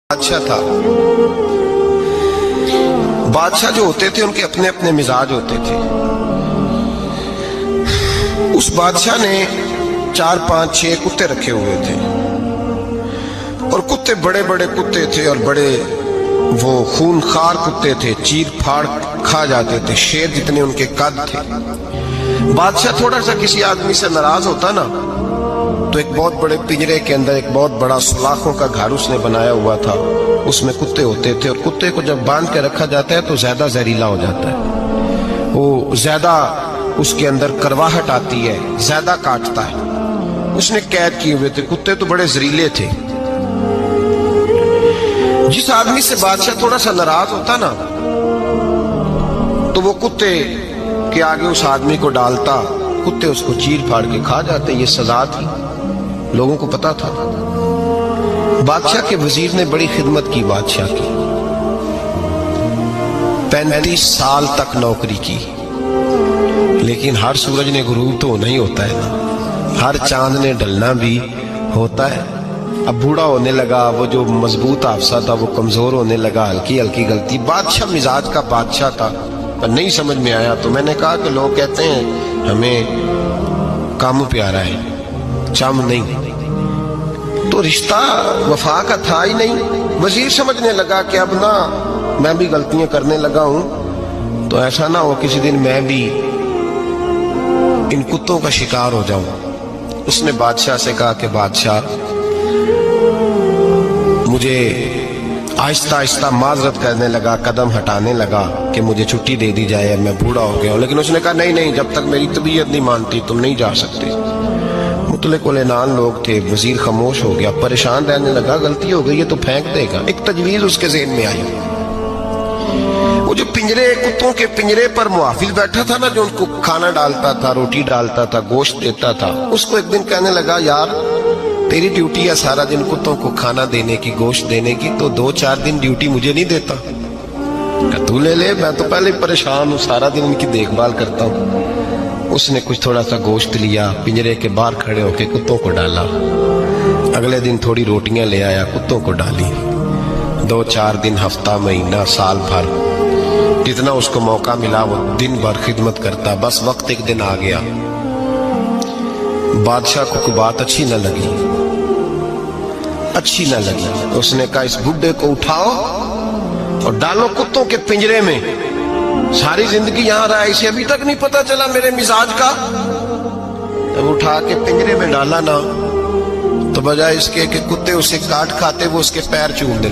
बादशाह था। बादशाह जो होते थे उनके अपने अपने मिजाज होते थे। उस बादशाह ने 4, 5, 6 कुत्ते रखे हुए थे और कुत्ते बड़े बड़े कुत्ते थे और बड़े वो खूनखार कुत्ते थे, चीर फाड़ खा जाते थे, शेर जितने उनके कद थे। बादशाह थोड़ा सा किसी आदमी से नाराज होता ना तो एक बहुत बड़े पिंजरे के अंदर एक बहुत बड़ा सुलाखों का घर उसने बनाया हुआ था, उसमें कुत्ते होते थे और कुत्ते को जब बांध के रखा जाता है तो ज्यादा जहरीला हो जाता है, वो ज्यादा उसके अंदर करवाहट आती है, ज्यादा काटता है। उसने कैद किए हुए थे, कुत्ते तो बड़े जहरीले थे। जिस आदमी से बादशाह थोड़ा सा नाराज होता ना तो वो कुत्ते के आगे उस आदमी को डालता, कुत्ते उसको चीर फाड़ के खा जाते। ये सजा थी, लोगों को पता था। बादशाह के वजीर ने बड़ी खिदमत की बादशाह की, 35 साल तक नौकरी की, लेकिन हर सूरज ने गुरूब तो नहीं होता है ना, हर चांद ने ढलना भी होता है। अब बूढ़ा होने लगा, वो जो मजबूत हाफसा था वो कमजोर होने लगा, हल्की हल्की गलती। बादशाह मिजाज का बादशाह था पर नहीं समझ में आया तो मैंने कहा कि लोग कहते हैं हमें काम प्यारा है, चम नहीं, तो रिश्ता वफा का था ही नहीं। वजीर समझने लगा कि अब ना मैं भी गलतियां करने लगा हूं तो ऐसा ना हो किसी दिन मैं भी इन कुत्तों का शिकार हो जाऊं। उसने बादशाह से कहा कि बादशाह मुझे आहिस्ता आहिस्ता माजरत करने लगा, कदम हटाने लगा कि मुझे छुट्टी दे दी जाए, मैं बूढ़ा हो गया हूं। लेकिन उसने कहा नहीं नहीं, जब तक मेरी तबीयत नहीं मानती तुम नहीं जा सकते। मुतलक़-उल-ऐनान लोग थे। वजीर खामोश हो गया, परेशान रहने लगा, गलती हो गई है तो फेंक देगा। एक तजवीज उसके ज़हन में आई। वो जो पिंजरे, कुत्तों के पिंजरे पर मुहाफिज बैठा था ना, जो उनको खाना डालता था, रोटी डालता था, गोश्त देता था, उसको एक दिन कहने लगा यार तेरी ड्यूटी है सारा दिन कुत्तों को खाना देने की, गोश्त देने की, तो 2-4 दिन ड्यूटी मुझे नहीं देता? तू ले ले, मैं तो पहले परेशान हूँ, सारा दिन इनकी देखभाल करता हूँ। उसने कुछ थोड़ा सा गोश्त लिया, पिंजरे के बाहर खड़े होकर कुत्तों को डाला। अगले दिन थोड़ी रोटियां ले आया, कुत्तों को डाली। 2-4 दिन, हफ्ता, महीना, साल भर, जितना उसको मौका मिला वो दिन भर खिदमत करता। बस वक्त एक दिन आ गया, बादशाह को कोई बात अच्छी न लगी। तो उसने कहा इस बुड्ढे को उठाओ और डालो कुत्तों के पिंजरे में। सारी जिंदगी यहां रहा, इसे अभी तक नहीं पता चला मेरे मिजाज का। जब उठा के पिंजरे में डाला ना तो बजाय इसके कि कुत्ते उसे काट खाते, वो उसके पैर चूम दे।